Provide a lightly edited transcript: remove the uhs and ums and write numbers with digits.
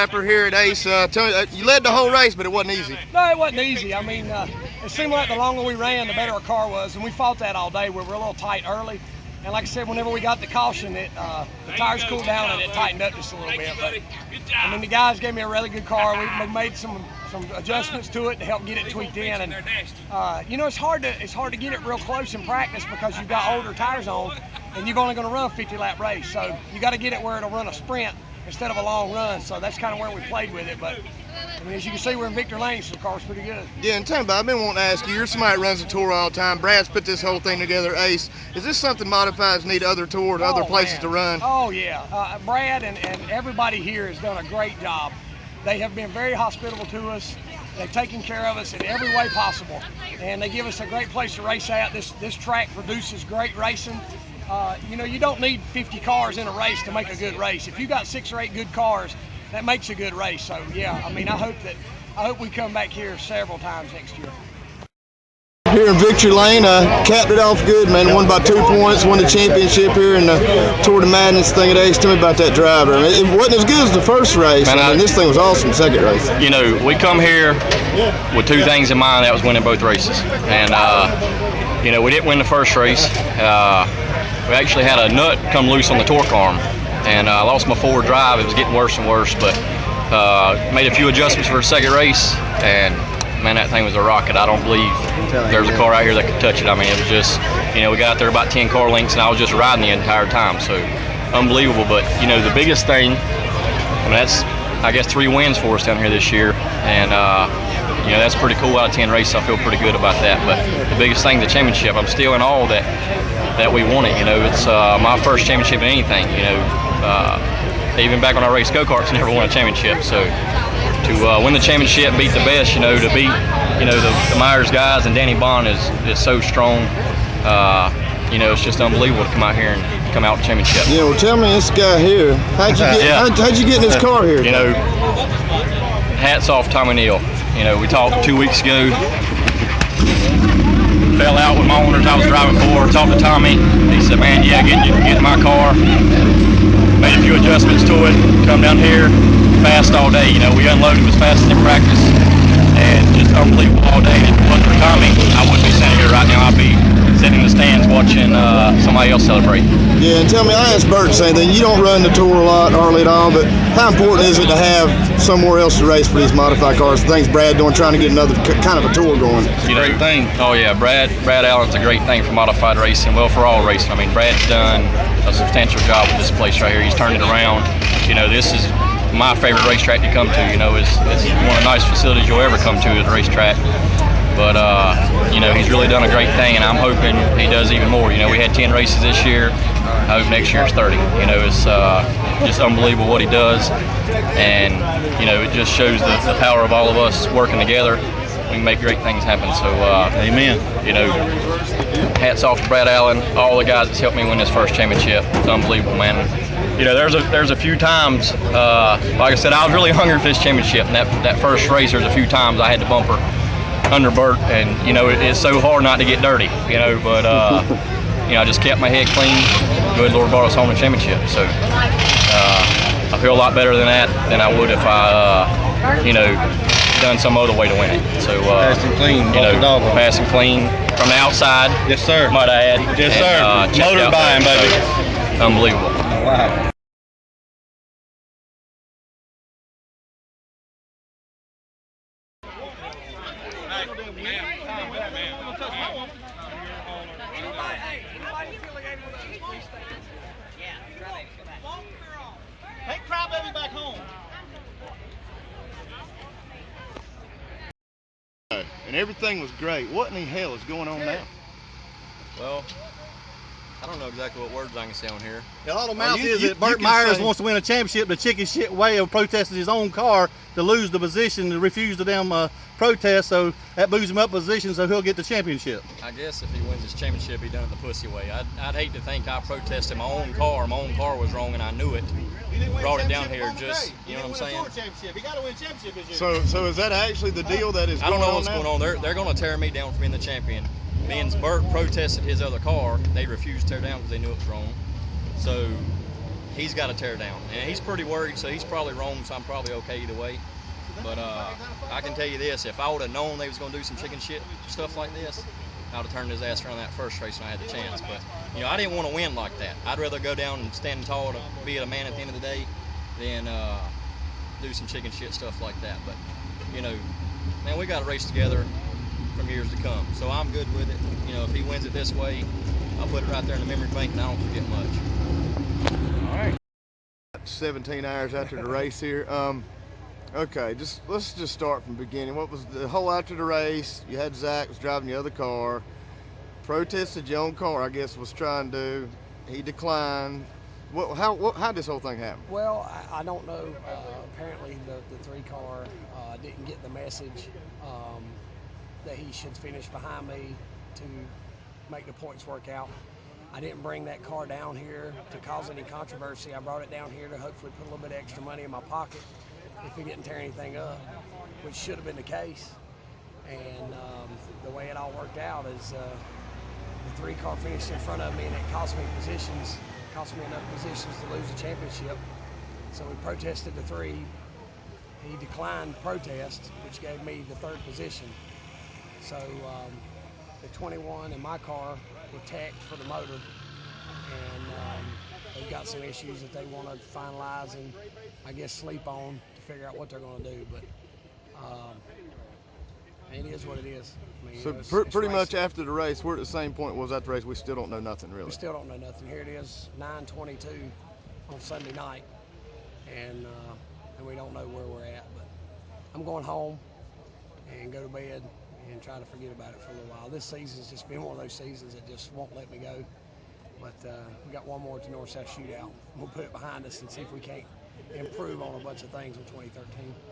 lapper here at Ace. Tell me, you led the whole race, but it wasn't easy. No, it wasn't easy. I mean, it seemed like the longer we ran, the better our car was, and we fought that all day. We were a little tight early, and like I said, whenever we got the caution, the tires cooled down and it tightened up just a little bit. But I mean, the guys gave me a really good car. We made some adjustments to it to help get it tweaked in, and you know, it's hard to get it real close in practice because you've got older tires on, and you're only going to run a 50-lap race. So you got to get it where it'll run a sprint instead of a long run. So that's kind of where we played with it. But I mean, as you can see, we're in Victor Lane, so the car's pretty good. Yeah, and tell me about, I've been wanting to ask you, you're somebody that runs the tour all the time. Brad's put this whole thing together, Ace. Is this something modifieds need other tours, other places to run? Oh, yeah. Brad and everybody here has done a great job. They have been very hospitable to us. They've taken care of us in every way possible. And they give us a great place to race at. This track produces great racing. You know, you don't need 50 cars in a race to make a good race. If you got 6 or 8 good cars, that makes a good race. So yeah, I mean, I hope we come back here several times next year. Here in Victory Lane, capped it off good, man. Won by 2 points, won the championship here in the Tour de Madness thing at Ace. Tell me about that driver. I mean, it wasn't as good as the first race, and this thing was awesome, second race. You know, we come here with 2 things in mind. That was winning both races. And, you know, we didn't win the first race. We actually had a nut come loose on the torque arm, and I lost my forward drive. It was getting worse and worse, but made a few adjustments for the second race, and man, that thing was a rocket. I don't believe there's a car out here that could touch it. I mean, it was just, you know, we got out there about 10 car lengths, and I was just riding the entire time, so unbelievable. But, you know, the biggest thing, I mean, that's, I guess, 3 wins for us down here this year, and, you know, that's pretty cool. Out of 10 races, I feel pretty good about that. But the biggest thing, the championship, I'm still in awe that we won it. You know, it's my first championship in anything, you know. Even back when I raced go-karts, never won a championship. So to win the championship, beat the best, you know, to beat, you know, the Myers guys and Danny Bond is so strong. You know, it's just unbelievable to come out here and come out with the championship. Yeah, well, tell me this guy here. How'd you get in this car here? You know, hats off Tommy Neal. You know, we talked 2 weeks ago. Fell out with my owners I was driving for. Talked to Tommy. He said, man, yeah, get in my car. Made a few adjustments to it. Come down here, fast all day. You know, we unloaded as fast as in practice, and just unbelievable all day. If it wasn't for Tommy, I wouldn't be sitting here right now. I'd be sitting in the stands watching somebody else celebrate. Yeah, and tell me, I asked Bert the same thing. You don't run the tour a lot, hardly at all, but how important is it to have somewhere else to race for these modified cars? The things Brad doing, trying to get another kind of a tour going. You know, great thing. Oh yeah, Brad Allen's a great thing for modified racing. Well, for all racing. I mean, Brad's done a substantial job with this place right here. He's turned it around. You know, this is my favorite racetrack to come to. You know, it's one of the nicest facilities you'll ever come to at the racetrack. But, you know, he's really done a great thing, and I'm hoping he does even more. You know, we had 10 races this year. I hope next year it's 30. You know, it's just unbelievable what he does. And, you know, it just shows the power of all of us working together. We can make great things happen. So, amen. You know, hats off to Brad Allen, all the guys that's helped me win this first championship. It's unbelievable, man. You know, there's a few times, like I said, I was really hungry for this championship. And that first race, there's a few times I had the bumper under Bert, and you know, it's so hard not to get dirty, you know, but you know, I just kept my head clean. Good Lord brought us home the championship, so I feel a lot better than I would if I you know, done some other way to win it. So fast and clean, you know, fast and clean from the outside. Yes sir. Might I add. Yes sir. Motor buying, baby. So, unbelievable. Wow. Take Crybaby back home. And everything was great. What in the hell is going on now? Well, I don't know exactly what words I can say on here. The bottom mouth is that Burt Myers wants to win a championship the chicken shit way of protesting his own car to lose the position, to refuse the damn protest, so that moves him up position so he'll get the championship. I guess if he wins this championship, he done it the pussy way. I'd hate to think I protested my own car was wrong and I knew it. Brought it down here just, you know what I'm saying? He got to win championship this year. So is that actually the deal that is I don't going know what's on going on. They're going to tear me down for being the champion. Me and Burt protested his other car. They refused to tear down because they knew it was wrong. So he's got to tear down. And he's pretty worried, so he's probably wrong, so I'm probably okay either way. But I can tell you this, if I would have known they was going to do some chicken shit stuff like this, I would have turned his ass around that first race when I had the chance. But, I didn't want to win like that. I'd rather go down and stand tall to be a man at the end of the day than do some chicken shit stuff like that. But, man, we got a race together from years to come. So I'm good with it. If he wins it this way, I'll put it right there in the memory bank and I don't forget much. All right. 17 hours after the race here. Okay, let's just start from the beginning. What was the whole after the race? You had Zach was driving the other car, protested your own car, I guess, was trying to. He declined. How did this whole thing happen? Well, I don't know. Apparently, the 3 car didn't get the message that he should finish behind me to make the points work out. I didn't bring that car down here to cause any controversy. I brought it down here to hopefully put a little bit of extra money in my pocket if it didn't tear anything up, which should have been the case. And the way it all worked out is the 3 car finished in front of me, and it cost me enough positions to lose the championship. So we protested the 3. He declined protest, which gave me the 3rd position. So the 21 in my car were tacked for the motor, and they've got some issues that they want to finalize and I guess sleep on to figure out what they're going to do. But it is what it is. I mean, So pretty much after the race, we're at the same point was at the race. We still don't know nothing really. We still don't know nothing. Here it is, 9:22 on Sunday night, and we don't know where we're at. But I'm going home and go to bed and try to forget about it for a little while. This season's just been one of those seasons that just won't let me go. But we got one more at the North-South Shootout. We'll put it behind us and see if we can't improve on a bunch of things in 2013.